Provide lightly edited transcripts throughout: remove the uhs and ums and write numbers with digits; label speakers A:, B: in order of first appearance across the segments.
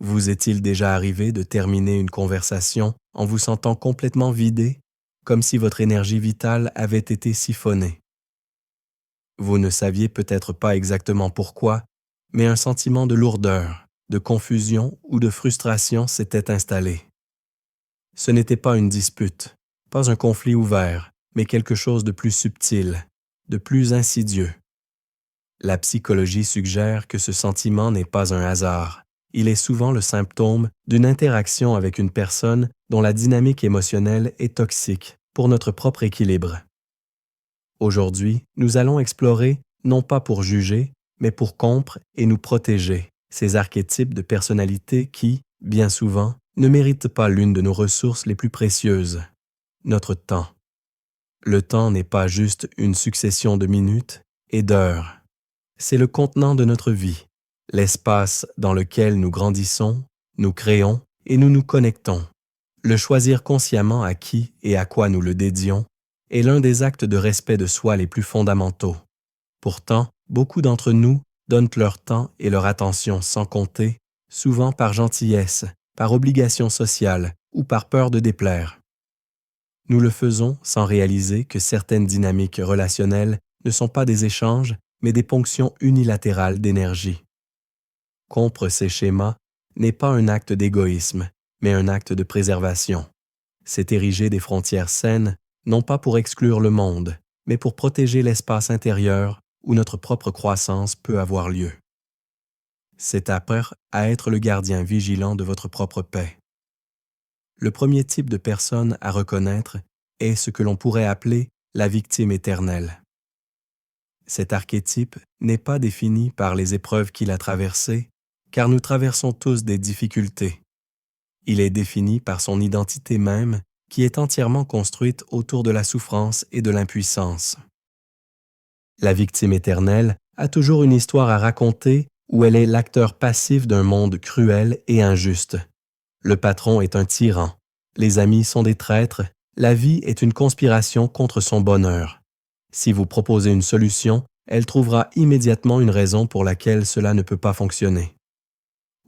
A: Vous est-il déjà arrivé de terminer une conversation en vous sentant complètement vidé, comme si votre énergie vitale avait été siphonnée? Vous ne saviez peut-être pas exactement pourquoi, mais un sentiment de lourdeur, de confusion ou de frustration s'était installé. Ce n'était pas une dispute, pas un conflit ouvert, mais quelque chose de plus subtil, de plus insidieux. La psychologie suggère que ce sentiment n'est pas un hasard. Il est souvent le symptôme d'une interaction avec une personne dont la dynamique émotionnelle est toxique pour notre propre équilibre. Aujourd'hui, nous allons explorer, non pas pour juger, mais pour comprendre et nous protéger, ces archétypes de personnalité qui, bien souvent, ne méritent pas l'une de nos ressources les plus précieuses, notre temps. Le temps n'est pas juste une succession de minutes et d'heures. C'est le contenant de notre vie, l'espace dans lequel nous grandissons, nous créons et nous nous connectons. Le choisir consciemment à qui et à quoi nous le dédions est l'un des actes de respect de soi les plus fondamentaux. Pourtant, beaucoup d'entre nous donnent leur temps et leur attention sans compter, souvent par gentillesse, par obligation sociale ou par peur de déplaire. Nous le faisons sans réaliser que certaines dynamiques relationnelles ne sont pas des échanges, mais des ponctions unilatérales d'énergie. Rompre ces schémas n'est pas un acte d'égoïsme, mais un acte de préservation. C'est ériger des frontières saines, non pas pour exclure le monde, mais pour protéger l'espace intérieur où notre propre croissance peut avoir lieu. C'est apprendre à être le gardien vigilant de votre propre paix. Le premier type de personne à reconnaître est ce que l'on pourrait appeler la victime éternelle. Cet archétype n'est pas défini par les épreuves qu'il a traversées, car nous traversons tous des difficultés. Il est défini par son identité même, qui est entièrement construite autour de la souffrance et de l'impuissance. La victime éternelle a toujours une histoire à raconter où elle est l'acteur passif d'un monde cruel et injuste. Le patron est un tyran, les amis sont des traîtres, la vie est une conspiration contre son bonheur. Si vous proposez une solution, elle trouvera immédiatement une raison pour laquelle cela ne peut pas fonctionner.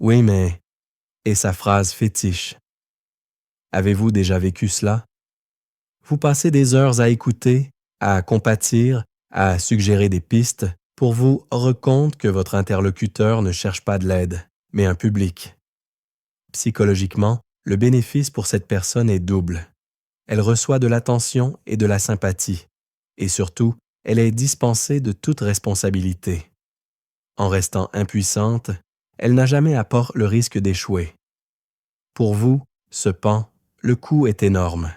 A: Oui, mais... Et sa phrase fétiche. Avez-vous déjà vécu cela? Vous passez des heures à écouter, à compatir, à suggérer des pistes pour vous rendre compte que votre interlocuteur ne cherche pas de l'aide, mais un public. Psychologiquement, le bénéfice pour cette personne est double. Elle reçoit de l'attention et de la sympathie, et surtout, elle est dispensée de toute responsabilité. En restant impuissante, elle n'a jamais à port le risque d'échouer. Pour vous, cependant, le coût est énorme.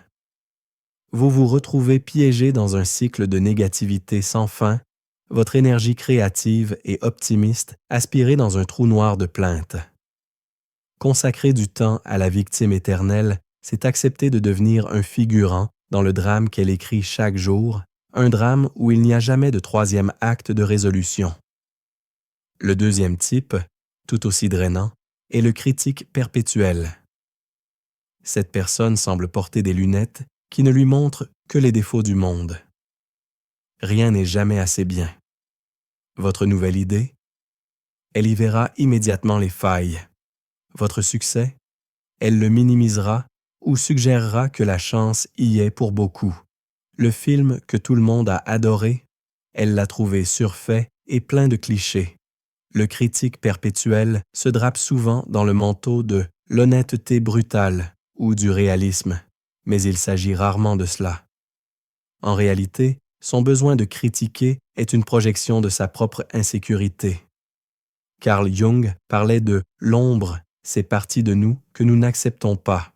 A: Vous vous retrouvez piégé dans un cycle de négativité sans fin, votre énergie créative et optimiste aspirée dans un trou noir de plaintes. Consacrer du temps à la victime éternelle, c'est accepter de devenir un figurant dans le drame qu'elle écrit chaque jour, un drame où il n'y a jamais de troisième acte de résolution. Le deuxième type, tout aussi drainant, est le critique perpétuel. Cette personne semble porter des lunettes qui ne lui montrent que les défauts du monde. Rien n'est jamais assez bien. Votre nouvelle idée? Elle y verra immédiatement les failles. Votre succès? Elle le minimisera ou suggérera que la chance y est pour beaucoup. Le film que tout le monde a adoré? Elle l'a trouvé surfait et plein de clichés. Le critique perpétuel se drape souvent dans le manteau de l'honnêteté brutale ou du réalisme, mais il s'agit rarement de cela. En réalité, son besoin de critiquer est une projection de sa propre insécurité. Carl Jung parlait de « l'ombre », ces parties de nous que nous n'acceptons pas.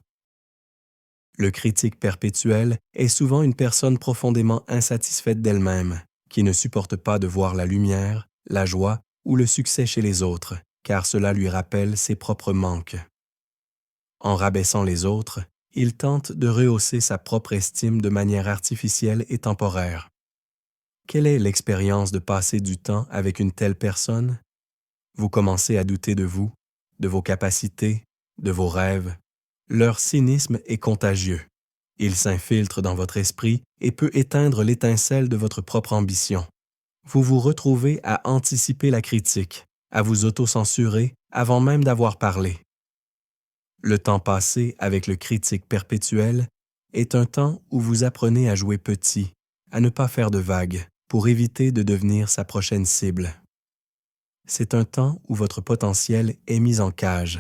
A: Le critique perpétuel est souvent une personne profondément insatisfaite d'elle-même, qui ne supporte pas de voir la lumière, la joie ou le succès chez les autres, car cela lui rappelle ses propres manques. En rabaissant les autres, il tente de rehausser sa propre estime de manière artificielle et temporaire. Quelle est l'expérience de passer du temps avec une telle personne? Vous commencez à douter de vous, de vos capacités, de vos rêves. Leur cynisme est contagieux. Il s'infiltre dans votre esprit et peut éteindre l'étincelle de votre propre ambition. Vous vous retrouvez à anticiper la critique, à vous autocensurer avant même d'avoir parlé. Le temps passé avec le critique perpétuel est un temps où vous apprenez à jouer petit, à ne pas faire de vagues, pour éviter de devenir sa prochaine cible. C'est un temps où votre potentiel est mis en cage.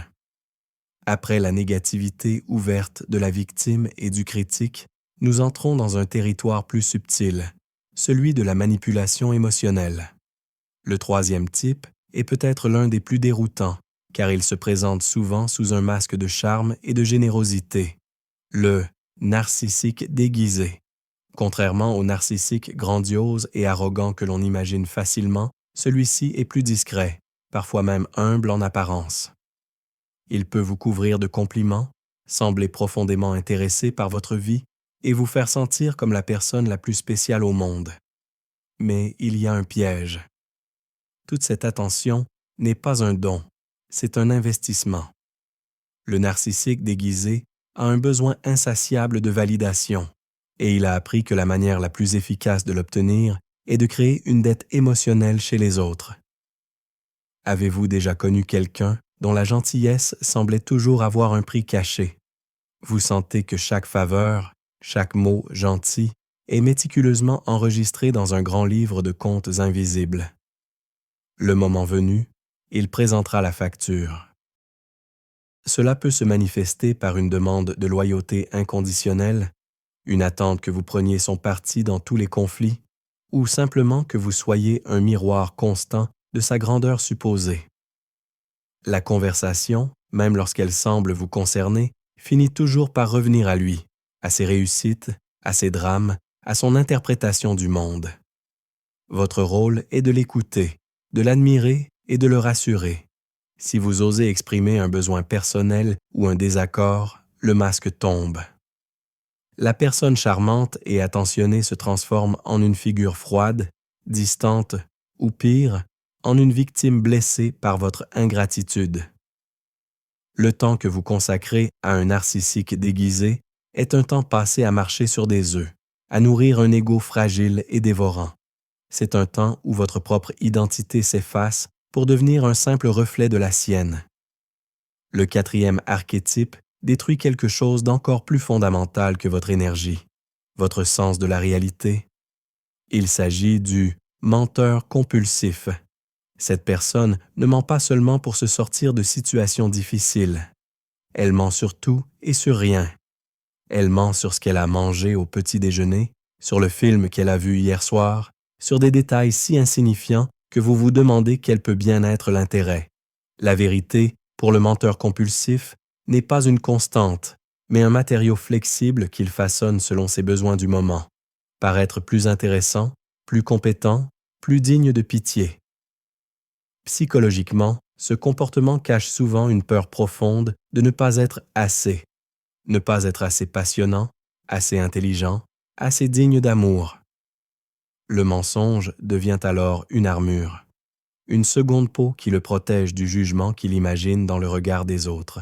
A: Après la négativité ouverte de la victime et du critique, nous entrons dans un territoire plus subtil, celui de la manipulation émotionnelle. Le troisième type est peut-être l'un des plus déroutants, car il se présente souvent sous un masque de charme et de générosité, le narcissique déguisé. Contrairement au narcissique grandiose et arrogant que l'on imagine facilement, celui-ci est plus discret, parfois même humble en apparence. Il peut vous couvrir de compliments, sembler profondément intéressé par votre vie et vous faire sentir comme la personne la plus spéciale au monde. Mais il y a un piège. Toute cette attention n'est pas un don, c'est un investissement. Le narcissique déguisé a un besoin insatiable de validation, et il a appris que la manière la plus efficace de l'obtenir est de créer une dette émotionnelle chez les autres. Avez-vous déjà connu quelqu'un dont la gentillesse semblait toujours avoir un prix caché? Vous sentez que chaque faveur, chaque mot gentil est méticuleusement enregistré dans un grand livre de comptes invisibles. Le moment venu, il présentera la facture. Cela peut se manifester par une demande de loyauté inconditionnelle, une attente que vous preniez son parti dans tous les conflits, ou simplement que vous soyez un miroir constant de sa grandeur supposée. La conversation, même lorsqu'elle semble vous concerner, finit toujours par revenir à lui, à ses réussites, à ses drames, à son interprétation du monde. Votre rôle est de l'écouter, de l'admirer et de le rassurer. Si vous osez exprimer un besoin personnel ou un désaccord, le masque tombe. La personne charmante et attentionnée se transforme en une figure froide, distante ou pire, en une victime blessée par votre ingratitude. Le temps que vous consacrez à un narcissique déguisé est un temps passé à marcher sur des œufs, à nourrir un ego fragile et dévorant. C'est un temps où votre propre identité s'efface pour devenir un simple reflet de la sienne. Le quatrième archétype détruit quelque chose d'encore plus fondamental que votre énergie, votre sens de la réalité. Il s'agit du menteur compulsif. Cette personne ne ment pas seulement pour se sortir de situations difficiles. Elle ment sur tout et sur rien. Elle ment sur ce qu'elle a mangé au petit déjeuner, sur le film qu'elle a vu hier soir, sur des détails si insignifiants que vous vous demandez quel peut bien être l'intérêt. La vérité, pour le menteur compulsif, n'est pas une constante, mais un matériau flexible qu'il façonne selon ses besoins du moment. Paraître plus intéressant, plus compétent, plus digne de pitié. Psychologiquement, ce comportement cache souvent une peur profonde de ne pas être assez passionnant, assez intelligent, assez digne d'amour. Le mensonge devient alors une armure, une seconde peau qui le protège du jugement qu'il imagine dans le regard des autres.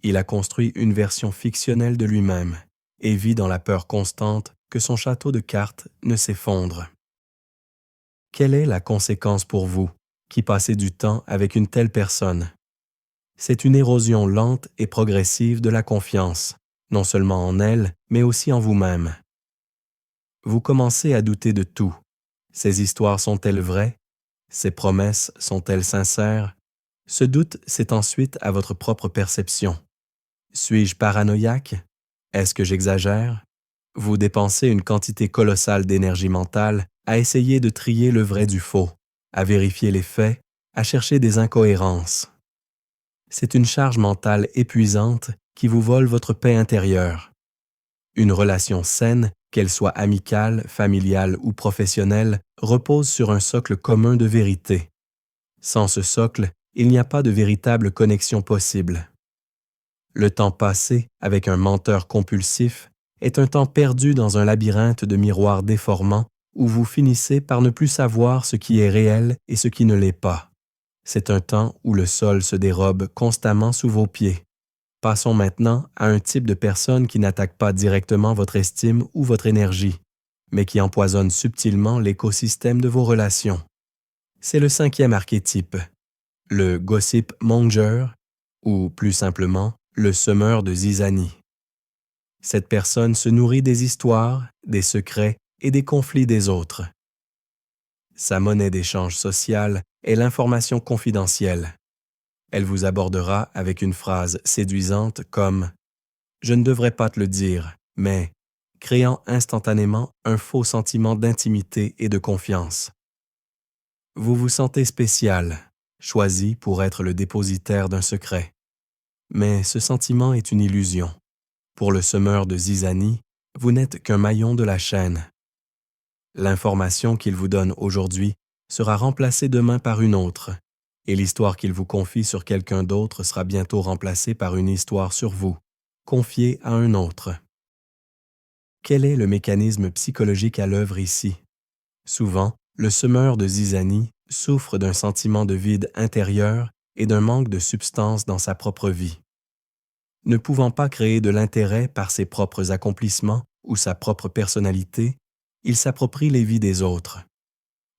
A: Il a construit une version fictionnelle de lui-même et vit dans la peur constante que son château de cartes ne s'effondre. Quelle est la conséquence pour vous qui passez du temps avec une telle personne? C'est une érosion lente et progressive de la confiance, non seulement en elle, mais aussi en vous-même. Vous commencez à douter de tout. Ces histoires sont-elles vraies? Ces promesses sont-elles sincères? Ce doute s'est ensuite à votre propre perception. Suis-je paranoïaque? Est-ce que j'exagère? Vous dépensez une quantité colossale d'énergie mentale à essayer de trier le vrai du faux, à vérifier les faits, à chercher des incohérences. C'est une charge mentale épuisante qui vous vole votre paix intérieure. Une relation saine, qu'elle soit amicale, familiale ou professionnelle, repose sur un socle commun de vérité. Sans ce socle, il n'y a pas de véritable connexion possible. Le temps passé avec un menteur compulsif est un temps perdu dans un labyrinthe de miroirs déformants où vous finissez par ne plus savoir ce qui est réel et ce qui ne l'est pas. C'est un temps où le sol se dérobe constamment sous vos pieds. Passons maintenant à un type de personne qui n'attaque pas directement votre estime ou votre énergie, mais qui empoisonne subtilement l'écosystème de vos relations. C'est le cinquième archétype, le gossip monger, ou plus simplement, le semeur de zizanie. Cette personne se nourrit des histoires, des secrets et des conflits des autres. Sa monnaie d'échange social est l'information confidentielle. Elle vous abordera avec une phrase séduisante comme « Je ne devrais pas te le dire, mais » créant instantanément un faux sentiment d'intimité et de confiance. Vous vous sentez spécial, choisi pour être le dépositaire d'un secret. Mais ce sentiment est une illusion. Pour le semeur de zizanie, vous n'êtes qu'un maillon de la chaîne. L'information qu'il vous donne aujourd'hui sera remplacée demain par une autre, et l'histoire qu'il vous confie sur quelqu'un d'autre sera bientôt remplacée par une histoire sur vous, confiée à un autre. Quel est le mécanisme psychologique à l'œuvre ici? Souvent, le semeur de zizanie souffre d'un sentiment de vide intérieur et d'un manque de substance dans sa propre vie. Ne pouvant pas créer de l'intérêt par ses propres accomplissements ou sa propre personnalité, il s'approprie les vies des autres.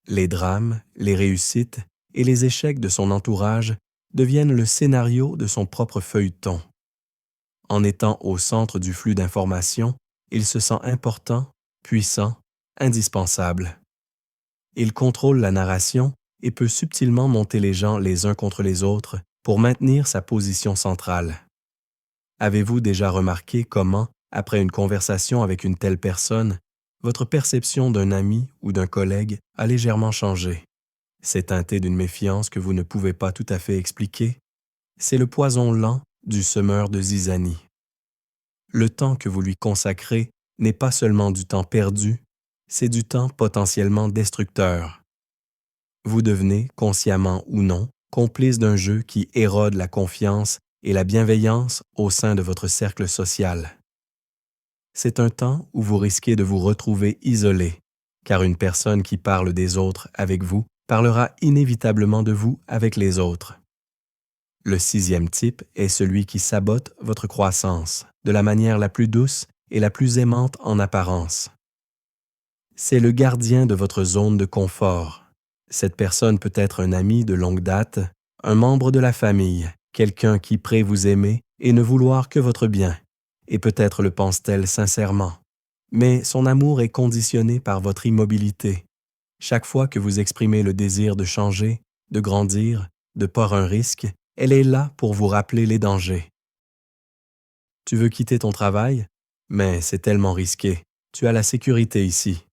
A: Les drames, les réussites et les échecs de son entourage deviennent le scénario de son propre feuilleton. En étant au centre du flux d'informations, il se sent important, puissant, indispensable. Il contrôle la narration et peut subtilement monter les gens les uns contre les autres pour maintenir sa position centrale. Avez-vous déjà remarqué comment, après une conversation avec une telle personne, votre perception d'un ami ou d'un collègue a légèrement changé? C'est teinté d'une méfiance que vous ne pouvez pas tout à fait expliquer. C'est le poison lent du semeur de zizanie. Le temps que vous lui consacrez n'est pas seulement du temps perdu, c'est du temps potentiellement destructeur. Vous devenez, consciemment ou non, complice d'un jeu qui érode la confiance et la bienveillance au sein de votre cercle social. C'est un temps où vous risquez de vous retrouver isolé, car une personne qui parle des autres avec vous parlera inévitablement de vous avec les autres. Le 6e type est celui qui sabote votre croissance de la manière la plus douce et la plus aimante en apparence. C'est le gardien de votre zone de confort. Cette personne peut être un ami de longue date, un membre de la famille, quelqu'un qui prétend vous aimer et ne vouloir que votre bien, et peut-être le pense-t-elle sincèrement. Mais son amour est conditionné par votre immobilité. Chaque fois que vous exprimez le désir de changer, de grandir, de prendre un risque, elle est là pour vous rappeler les dangers. Tu veux quitter ton travail? Mais c'est tellement risqué. Tu as la sécurité ici.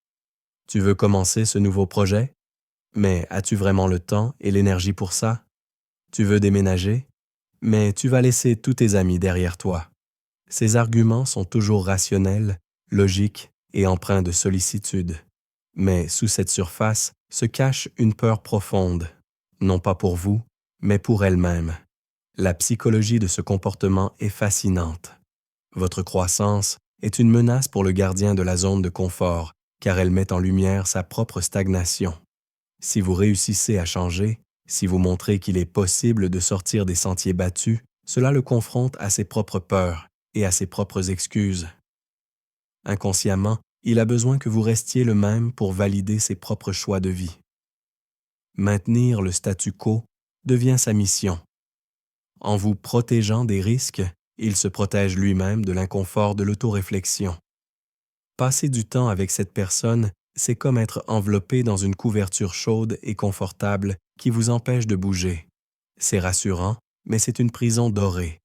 A: Tu veux commencer ce nouveau projet? Mais as-tu vraiment le temps et l'énergie pour ça? Tu veux déménager? Mais tu vas laisser tous tes amis derrière toi. Ces arguments sont toujours rationnels, logiques et empreints de sollicitude. Mais sous cette surface se cache une peur profonde, non pas pour vous, mais pour elle-même. La psychologie de ce comportement est fascinante. Votre croissance est une menace pour le gardien de la zone de confort, car elle met en lumière sa propre stagnation. Si vous réussissez à changer, si vous montrez qu'il est possible de sortir des sentiers battus, cela le confronte à ses propres peurs et à ses propres excuses. Inconsciemment, il a besoin que vous restiez le même pour valider ses propres choix de vie. Maintenir le statu quo devient sa mission. En vous protégeant des risques, il se protège lui-même de l'inconfort de l'autoréflexion. Passer du temps avec cette personne, c'est comme être enveloppé dans une couverture chaude et confortable qui vous empêche de bouger. C'est rassurant, mais c'est une prison dorée.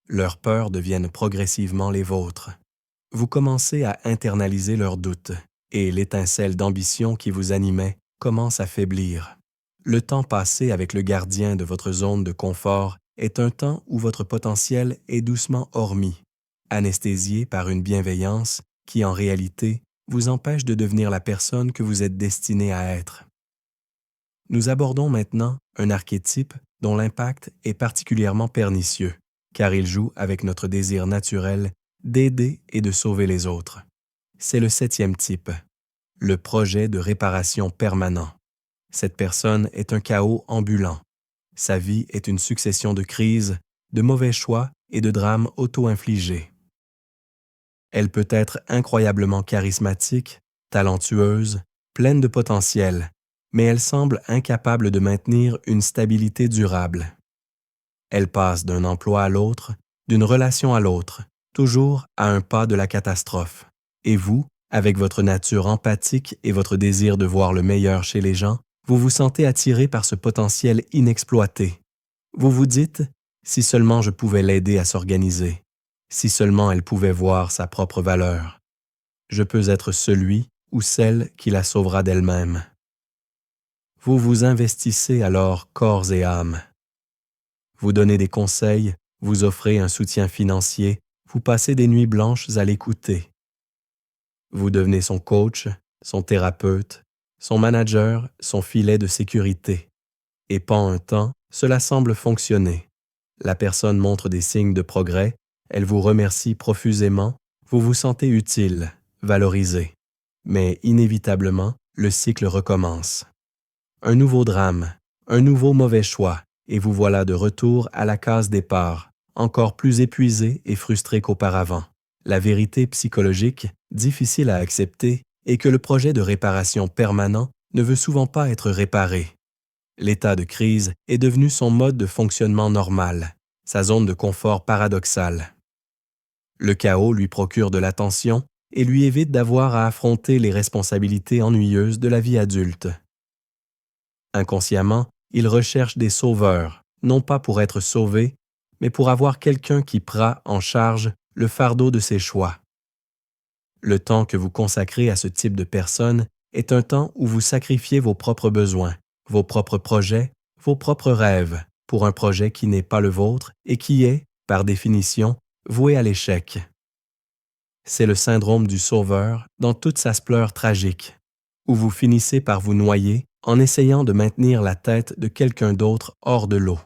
A: Leurs peurs deviennent progressivement les vôtres. Vous commencez à internaliser leurs doutes, et l'étincelle d'ambition qui vous animait commence à faiblir. Le temps passé avec le gardien de votre zone de confort est un temps où votre potentiel est doucement hormis, anesthésié par une bienveillance qui, en réalité, vous empêche de devenir la personne que vous êtes destiné à être. Nous abordons maintenant un archétype dont l'impact est particulièrement pernicieux, car il joue avec notre désir naturel d'aider et de sauver les autres. C'est le 7e type, le projet de réparation permanent. Cette personne est un chaos ambulant. Sa vie est une succession de crises, de mauvais choix et de drames auto-infligés. Elle peut être incroyablement charismatique, talentueuse, pleine de potentiel, mais elle semble incapable de maintenir une stabilité durable. Elle passe d'un emploi à l'autre, d'une relation à l'autre, toujours à un pas de la catastrophe. Et vous, avec votre nature empathique et votre désir de voir le meilleur chez les gens, vous vous sentez attiré par ce potentiel inexploité. Vous vous dites, si seulement je pouvais l'aider à s'organiser, si seulement elle pouvait voir sa propre valeur. Je peux être celui ou celle qui la sauvera d'elle-même. Vous vous investissez alors corps et âme. Vous donnez des conseils, vous offrez un soutien financier, vous passez des nuits blanches à l'écouter. Vous devenez son coach, son thérapeute, son manager, son filet de sécurité. Et pas un temps, cela semble fonctionner. La personne montre des signes de progrès, elle vous remercie profusément, vous vous sentez utile, valorisé. Mais inévitablement, le cycle recommence. Un nouveau drame, un nouveau mauvais choix, et vous voilà de retour à la case départ, encore plus épuisé et frustré qu'auparavant. La vérité psychologique, difficile à accepter, est que le projet de réparation permanent ne veut souvent pas être réparé. L'état de crise est devenu son mode de fonctionnement normal, sa zone de confort paradoxale. Le chaos lui procure de l'attention et lui évite d'avoir à affronter les responsabilités ennuyeuses de la vie adulte. Inconsciemment, il recherche des sauveurs, non pas pour être sauvé, mais pour avoir quelqu'un qui prend en charge le fardeau de ses choix. Le temps que vous consacrez à ce type de personne est un temps où vous sacrifiez vos propres besoins, vos propres projets, vos propres rêves pour un projet qui n'est pas le vôtre et qui est, par définition, voué à l'échec. C'est le syndrome du sauveur dans toute sa splendeur tragique, où vous finissez par vous noyer en essayant de maintenir la tête de quelqu'un d'autre hors de l'eau.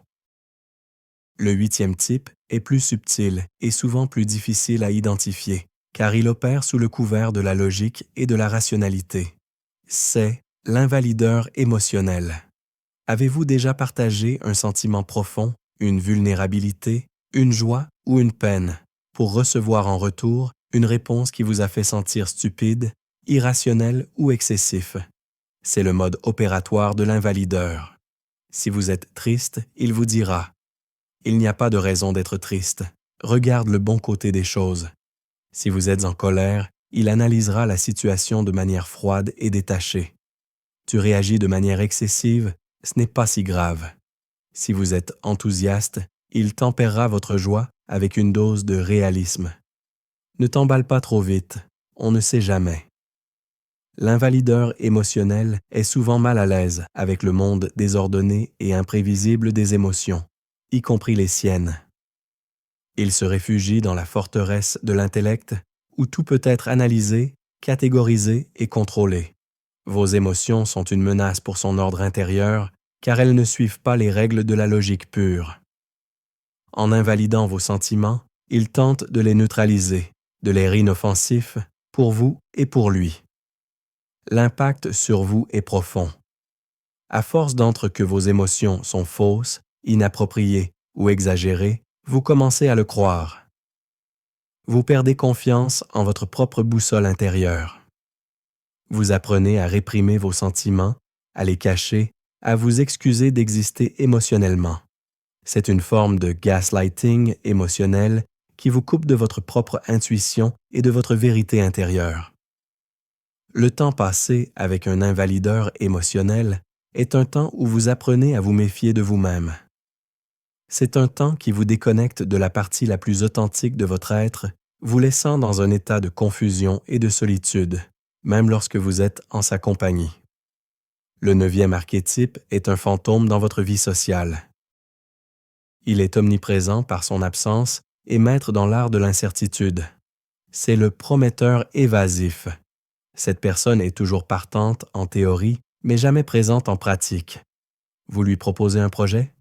A: Le 8e type est plus subtil et souvent plus difficile à identifier, car il opère sous le couvert de la logique et de la rationalité. C'est l'invalideur émotionnel. Avez-vous déjà partagé un sentiment profond, une vulnérabilité, une joie ou une peine, pour recevoir en retour une réponse qui vous a fait sentir stupide, irrationnel ou excessif? C'est le mode opératoire de l'invalideur. Si vous êtes triste, il vous dira « Il n'y a pas de raison d'être triste. Regarde le bon côté des choses. » Si vous êtes en colère, il analysera la situation de manière froide et détachée. Tu réagis de manière excessive, ce n'est pas si grave. Si vous êtes enthousiaste, il tempérera votre joie avec une dose de réalisme. Ne t'emballe pas trop vite, on ne sait jamais. L'invalideur émotionnel est souvent mal à l'aise avec le monde désordonné et imprévisible des émotions, y compris les siennes. Il se réfugie dans la forteresse de l'intellect où tout peut être analysé, catégorisé et contrôlé. Vos émotions sont une menace pour son ordre intérieur car elles ne suivent pas les règles de la logique pure. En invalidant vos sentiments, il tente de les neutraliser, de les rendre inoffensifs pour vous et pour lui. L'impact sur vous est profond. À force d'entendre que vos émotions sont fausses, inappropriées ou exagérées, vous commencez à le croire. Vous perdez confiance en votre propre boussole intérieure. Vous apprenez à réprimer vos sentiments, à les cacher, à vous excuser d'exister émotionnellement. C'est une forme de gaslighting émotionnel qui vous coupe de votre propre intuition et de votre vérité intérieure. Le temps passé avec un invalideur émotionnel est un temps où vous apprenez à vous méfier de vous-même. C'est un temps qui vous déconnecte de la partie la plus authentique de votre être, vous laissant dans un état de confusion et de solitude, même lorsque vous êtes en sa compagnie. Le 9e archétype est un fantôme dans votre vie sociale. Il est omniprésent par son absence et maître dans l'art de l'incertitude. C'est le prometteur évasif. Cette personne est toujours partante en théorie, mais jamais présente en pratique. Vous lui proposez un projet?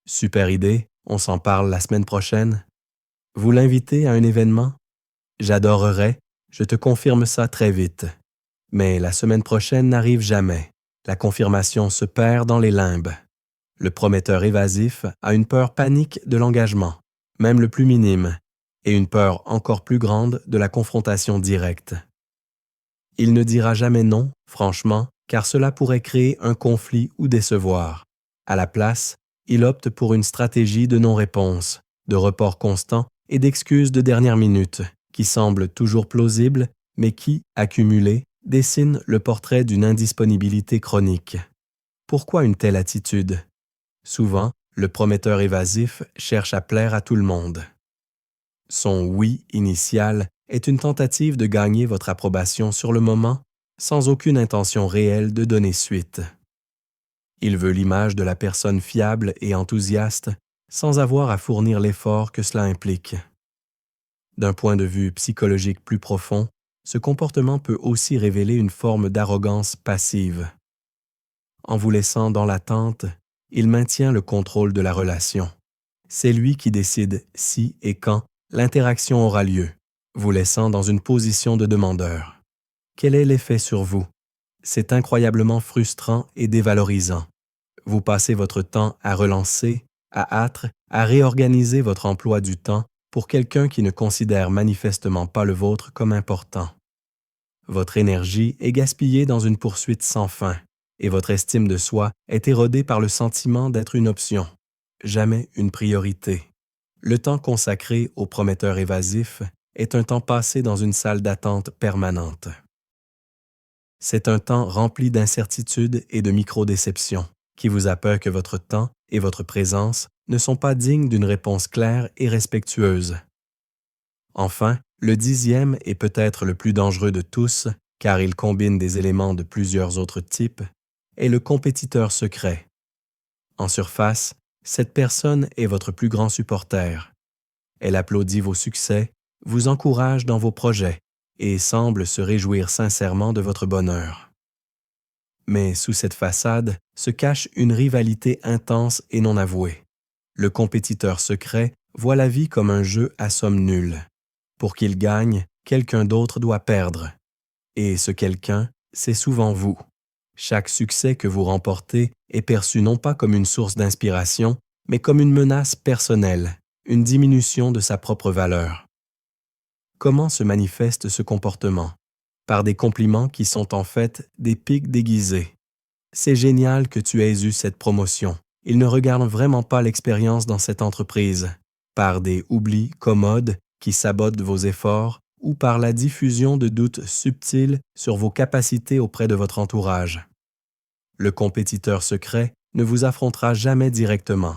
A: Super idée, on s'en parle la semaine prochaine. Vous l'invitez à un événement? J'adorerais, je te confirme ça très vite. Mais la semaine prochaine n'arrive jamais. La confirmation se perd dans les limbes. Le prometteur évasif a une peur panique de l'engagement, même le plus minime, et une peur encore plus grande de la confrontation directe. Il ne dira jamais non, franchement, car cela pourrait créer un conflit ou décevoir. À la place, Il opte pour une stratégie de non-réponse, de report constant et d'excuses de dernière minute, qui semble toujours plausible, mais qui, accumulée, dessine le portrait d'une indisponibilité chronique. Pourquoi une telle attitude? Souvent, le prometteur évasif cherche à plaire à tout le monde. Son oui initial est une tentative de gagner votre approbation sur le moment, sans aucune intention réelle de donner suite. Il veut l'image de la personne fiable et enthousiaste, sans avoir à fournir l'effort que cela implique. D'un point de vue psychologique plus profond, ce comportement peut aussi révéler une forme d'arrogance passive. En vous laissant dans l'attente, il maintient le contrôle de la relation. C'est lui qui décide si et quand l'interaction aura lieu, vous laissant dans une position de demandeur. Quel est l'effet sur vous? C'est incroyablement frustrant et dévalorisant. Vous passez votre temps à relancer, à hâte, à réorganiser votre emploi du temps pour quelqu'un qui ne considère manifestement pas le vôtre comme important. Votre énergie est gaspillée dans une poursuite sans fin, et votre estime de soi est érodée par le sentiment d'être une option, jamais une priorité. Le temps consacré au prometteur évasif est un temps passé dans une salle d'attente permanente. C'est un temps rempli d'incertitudes et de micro-déceptions, qui vous a peur que votre temps et votre présence ne sont pas dignes d'une réponse claire et respectueuse. Enfin, le 10e est peut-être le plus dangereux de tous, car il combine des éléments de plusieurs autres types, est le compétiteur secret. En surface, cette personne est votre plus grand supporter. Elle applaudit vos succès, vous encourage dans vos projets et semble se réjouir sincèrement de votre bonheur. Mais sous cette façade se cache une rivalité intense et non avouée. Le compétiteur secret voit la vie comme un jeu à somme nulle. Pour qu'il gagne, quelqu'un d'autre doit perdre. Et ce quelqu'un, c'est souvent vous. Chaque succès que vous remportez est perçu non pas comme une source d'inspiration, mais comme une menace personnelle, une diminution de sa propre valeur. Comment se manifeste ce comportement? Par des compliments qui sont en fait des pics déguisés. C'est génial que tu aies eu cette promotion. Il ne regarde vraiment pas l'expérience dans cette entreprise. Par des oublis commodes qui sabotent vos efforts ou par la diffusion de doutes subtils sur vos capacités auprès de votre entourage. Le compétiteur secret ne vous affrontera jamais directement.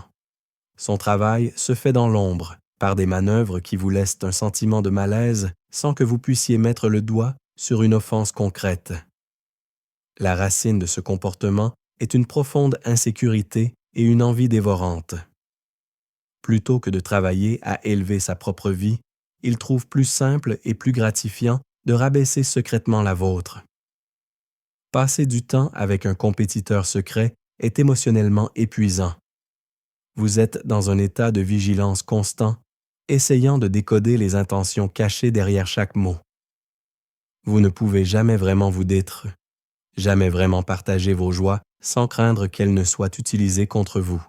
A: Son travail se fait dans l'ombre, par des manœuvres qui vous laissent un sentiment de malaise sans que vous puissiez mettre le doigt sur une offense concrète. La racine de ce comportement est une profonde insécurité et une envie dévorante. Plutôt que de travailler à élever sa propre vie, il trouve plus simple et plus gratifiant de rabaisser secrètement la vôtre. Passer du temps avec un compétiteur secret est émotionnellement épuisant. Vous êtes dans un état de vigilance constant, essayant de décoder les intentions cachées derrière chaque mot. Vous ne pouvez jamais vraiment vous détruire, jamais vraiment partager vos joies sans craindre qu'elles ne soient utilisées contre vous.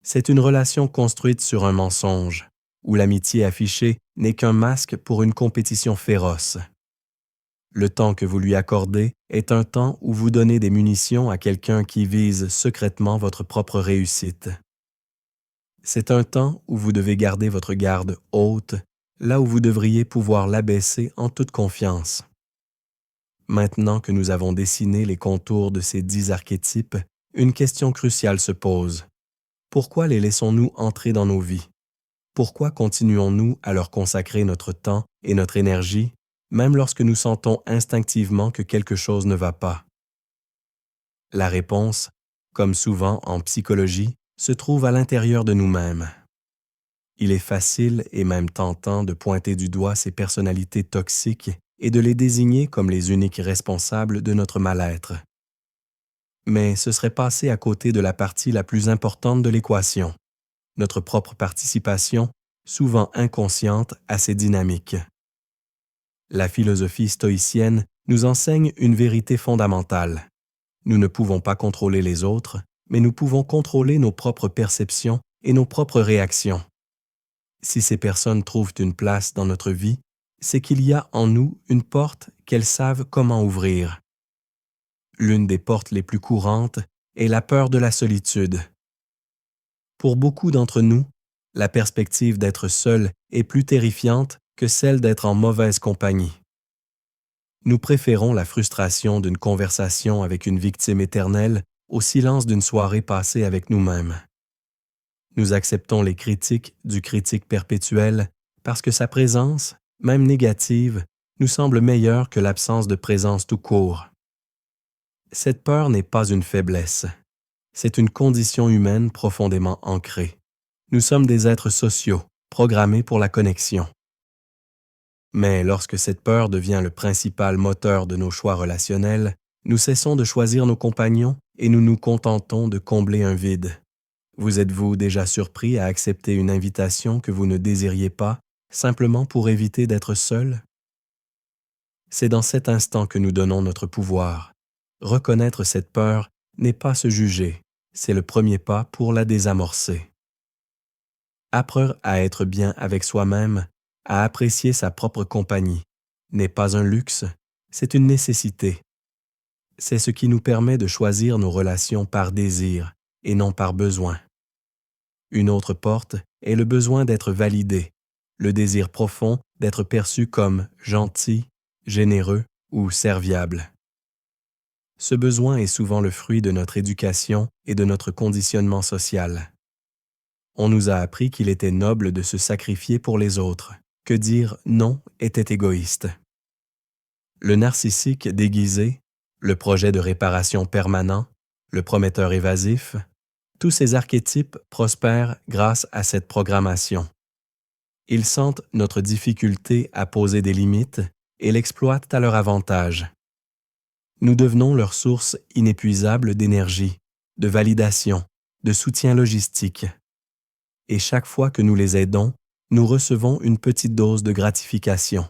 A: C'est une relation construite sur un mensonge, où l'amitié affichée n'est qu'un masque pour une compétition féroce. Le temps que vous lui accordez est un temps où vous donnez des munitions à quelqu'un qui vise secrètement votre propre réussite. C'est un temps où vous devez garder votre garde haute, là où vous devriez pouvoir l'abaisser en toute confiance. Maintenant que nous avons dessiné les contours de ces 10 archétypes, une question cruciale se pose. Pourquoi les laissons-nous entrer dans nos vies? Pourquoi continuons-nous à leur consacrer notre temps et notre énergie, même lorsque nous sentons instinctivement que quelque chose ne va pas? La réponse, comme souvent en psychologie, se trouve à l'intérieur de nous-mêmes. Il est facile et même tentant de pointer du doigt ces personnalités toxiques et de les désigner comme les uniques responsables de notre mal-être. Mais ce serait passer à côté de la partie la plus importante de l'équation, notre propre participation, souvent inconsciente, à ces dynamiques. La philosophie stoïcienne nous enseigne une vérité fondamentale. Nous ne pouvons pas contrôler les autres, mais nous pouvons contrôler nos propres perceptions et nos propres réactions. Si ces personnes trouvent une place dans notre vie, c'est qu'il y a en nous une porte qu'elles savent comment ouvrir. L'une des portes les plus courantes est la peur de la solitude. Pour beaucoup d'entre nous, la perspective d'être seul est plus terrifiante que celle d'être en mauvaise compagnie. Nous préférons la frustration d'une conversation avec une victime éternelle au silence d'une soirée passée avec nous-mêmes. Nous acceptons les critiques du critique perpétuel parce que sa présence, même négative, nous semble meilleure que l'absence de présence tout court. Cette peur n'est pas une faiblesse. C'est une condition humaine profondément ancrée. Nous sommes des êtres sociaux, programmés pour la connexion. Mais lorsque cette peur devient le principal moteur de nos choix relationnels, nous cessons de choisir nos compagnons et nous nous contentons de combler un vide. Vous êtes-vous déjà surpris à accepter une invitation que vous ne désiriez pas, simplement pour éviter d'être seul? C'est dans cet instant que nous donnons notre pouvoir. Reconnaître cette peur n'est pas se juger, c'est le premier pas pour la désamorcer. Apprendre à être bien avec soi-même, à apprécier sa propre compagnie, n'est pas un luxe, c'est une nécessité. C'est ce qui nous permet de choisir nos relations par désir et non par besoin. Une autre porte est le besoin d'être validé, le désir profond d'être perçu comme gentil, généreux ou serviable. Ce besoin est souvent le fruit de notre éducation et de notre conditionnement social. On nous a appris qu'il était noble de se sacrifier pour les autres, que dire non était égoïste. Le narcissique déguisé, le projet de réparation permanent, le prometteur évasif, tous ces archétypes prospèrent grâce à cette programmation. Ils sentent notre difficulté à poser des limites et l'exploitent à leur avantage. Nous devenons leur source inépuisable d'énergie, de validation, de soutien logistique. Et chaque fois que nous les aidons, nous recevons une petite dose de gratification.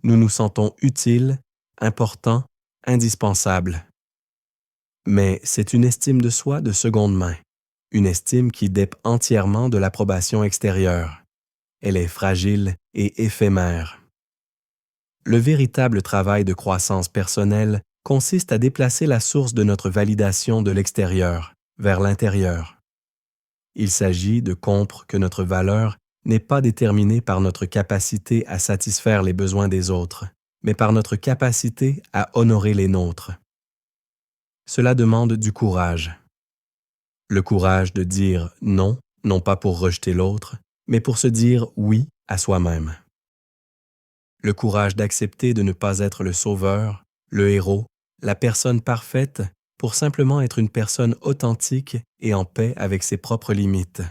A: Nous nous sentons utiles, importants, indispensables. Mais c'est une estime de soi de seconde main, une estime qui dépend entièrement de l'approbation extérieure. Elle est fragile et éphémère. Le véritable travail de croissance personnelle consiste à déplacer la source de notre validation de l'extérieur vers l'intérieur. Il s'agit de comprendre que notre valeur n'est pas déterminée par notre capacité à satisfaire les besoins des autres, mais par notre capacité à honorer les nôtres. Cela demande du courage. Le courage de dire non, non pas pour rejeter l'autre, mais pour se dire oui à soi-même. Le courage d'accepter de ne pas être le sauveur, le héros, la personne parfaite, pour simplement être une personne authentique et en paix avec ses propres limites.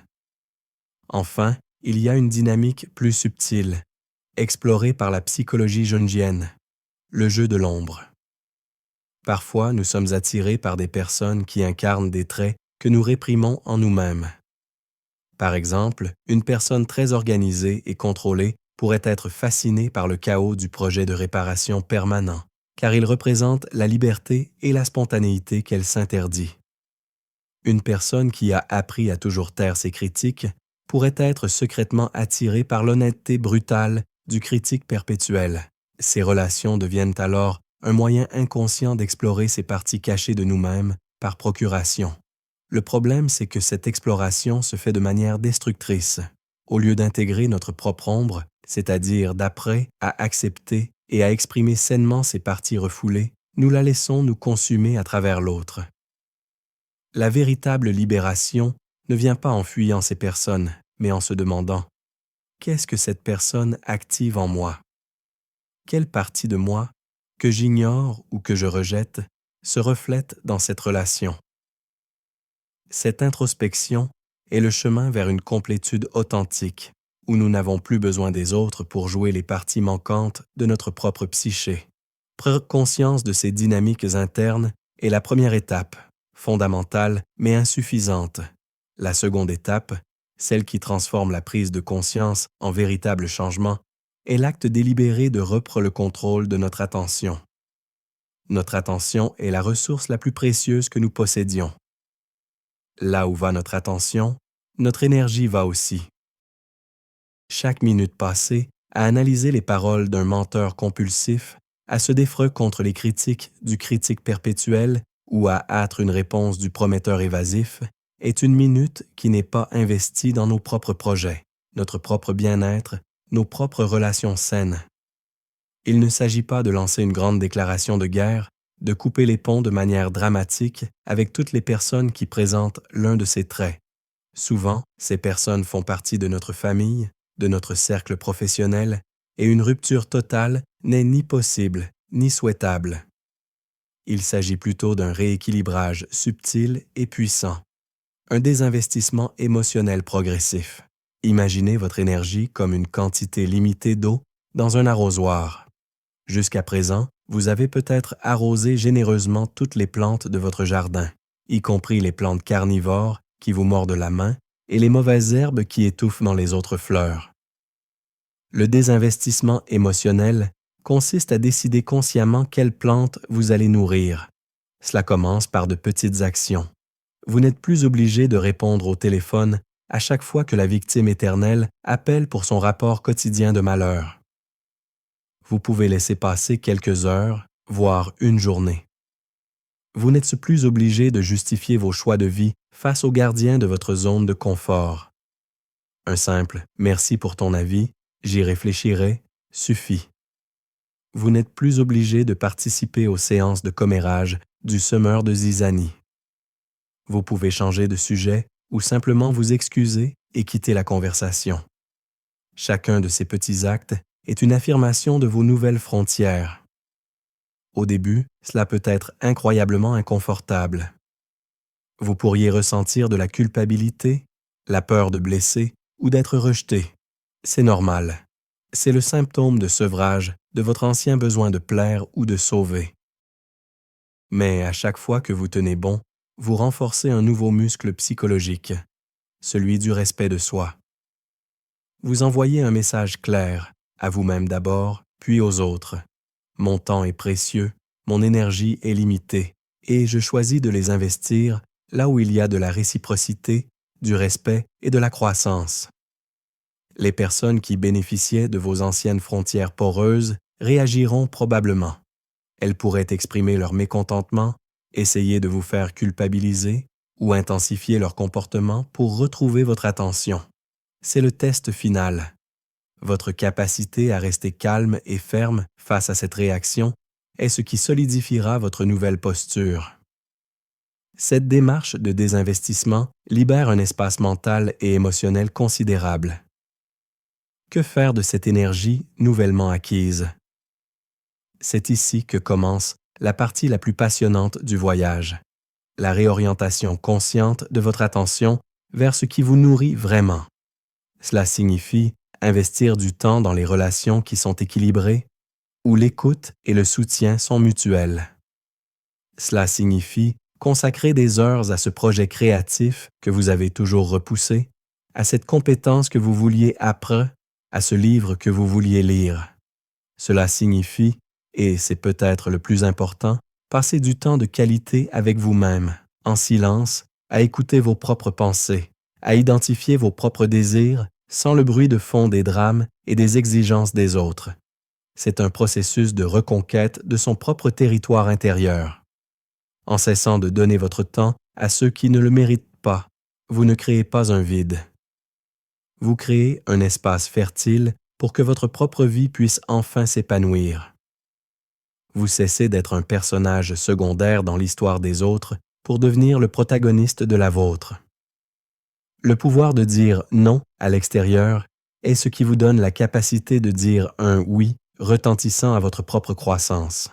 A: Enfin, il y a une dynamique plus subtile, explorée par la psychologie jungienne, le jeu de l'ombre. Parfois, nous sommes attirés par des personnes qui incarnent des traits que nous réprimons en nous-mêmes. Par exemple, une personne très organisée et contrôlée pourrait être fascinée par le chaos du projet de réparation permanent, car il représente la liberté et la spontanéité qu'elle s'interdit. Une personne qui a appris à toujours taire ses critiques pourrait être secrètement attirée par l'honnêteté brutale du critique perpétuel. Ces relations deviennent alors un moyen inconscient d'explorer ces parties cachées de nous-mêmes par procuration. Le problème, c'est que cette exploration se fait de manière destructrice. Au lieu d'intégrer notre propre ombre, c'est-à-dire d'apprendre à accepter et à exprimer sainement ces parties refoulées, nous la laissons nous consumer à travers l'autre. La véritable libération ne vient pas en fuyant ces personnes, mais en se demandant « Qu'est-ce que cette personne active en moi? Quelle partie de moi, que j'ignore ou que je rejette, se reflète dans cette relation? » Cette introspection est le chemin vers une complétude authentique, où nous n'avons plus besoin des autres pour jouer les parties manquantes de notre propre psyché. Prendre conscience de ces dynamiques internes est la première étape, fondamentale mais insuffisante. La seconde étape, celle qui transforme la prise de conscience en véritable changement, est l'acte délibéré de reprendre le contrôle de notre attention. Notre attention est la ressource la plus précieuse que nous possédions. Là où va notre attention, notre énergie va aussi. Chaque minute passée à analyser les paroles d'un menteur compulsif, à se défendre contre les critiques du critique perpétuel ou à hâter une réponse du prometteur évasif est une minute qui n'est pas investie dans nos propres projets, notre propre bien-être, nos propres relations saines. Il ne s'agit pas de lancer une grande déclaration de guerre, de couper les ponts de manière dramatique avec toutes les personnes qui présentent l'un de ces traits. Souvent, ces personnes font partie de notre famille, de notre cercle professionnel, et une rupture totale n'est ni possible ni souhaitable. Il s'agit plutôt d'un rééquilibrage subtil et puissant, un désinvestissement émotionnel progressif. Imaginez votre énergie comme une quantité limitée d'eau dans un arrosoir. Jusqu'à présent, vous avez peut-être arrosé généreusement toutes les plantes de votre jardin, y compris les plantes carnivores qui vous mordent la main et les mauvaises herbes qui étouffent dans les autres fleurs. Le désinvestissement émotionnel consiste à décider consciemment quelles plantes vous allez nourrir. Cela commence par de petites actions. Vous n'êtes plus obligé de répondre au téléphone à chaque fois que la victime éternelle appelle pour son rapport quotidien de malheur. Vous pouvez laisser passer quelques heures, voire une journée. Vous n'êtes plus obligé de justifier vos choix de vie face aux gardiens de votre zone de confort. Un simple « merci pour ton avis, j'y réfléchirai » suffit. Vous n'êtes plus obligé de participer aux séances de commérage du semeur de zizanie. Vous pouvez changer de sujet ou simplement vous excuser et quitter la conversation. Chacun de ces petits actes est une affirmation de vos nouvelles frontières. Au début, cela peut être incroyablement inconfortable. Vous pourriez ressentir de la culpabilité, la peur de blesser ou d'être rejeté. C'est normal. C'est le symptôme de sevrage de votre ancien besoin de plaire ou de sauver. Mais à chaque fois que vous tenez bon, vous renforcez un nouveau muscle psychologique, celui du respect de soi. Vous envoyez un message clair, à vous-même d'abord, puis aux autres. Mon temps est précieux, mon énergie est limitée, et je choisis de les investir là où il y a de la réciprocité, du respect et de la croissance. Les personnes qui bénéficiaient de vos anciennes frontières poreuses réagiront probablement. Elles pourraient exprimer leur mécontentement, essayer de vous faire culpabiliser ou intensifier leur comportement pour retrouver votre attention. C'est le test final. Votre capacité à rester calme et ferme face à cette réaction est ce qui solidifiera votre nouvelle posture. Cette démarche de désinvestissement libère un espace mental et émotionnel considérable. Que faire de cette énergie nouvellement acquise? C'est ici que commence la partie la plus passionnante du voyage, la réorientation consciente de votre attention vers ce qui vous nourrit vraiment. Cela signifie investir du temps dans les relations qui sont équilibrées, où l'écoute et le soutien sont mutuels. Cela signifie consacrer des heures à ce projet créatif que vous avez toujours repoussé, à cette compétence que vous vouliez apprendre, à ce livre que vous vouliez lire. Cela signifie, et c'est peut-être le plus important, passer du temps de qualité avec vous-même, en silence, à écouter vos propres pensées, à identifier vos propres désirs sans le bruit de fond des drames et des exigences des autres. C'est un processus de reconquête de son propre territoire intérieur. En cessant de donner votre temps à ceux qui ne le méritent pas, vous ne créez pas un vide. Vous créez un espace fertile pour que votre propre vie puisse enfin s'épanouir. Vous cessez d'être un personnage secondaire dans l'histoire des autres pour devenir le protagoniste de la vôtre. Le pouvoir de dire non à l'extérieur est ce qui vous donne la capacité de dire un oui retentissant à votre propre croissance.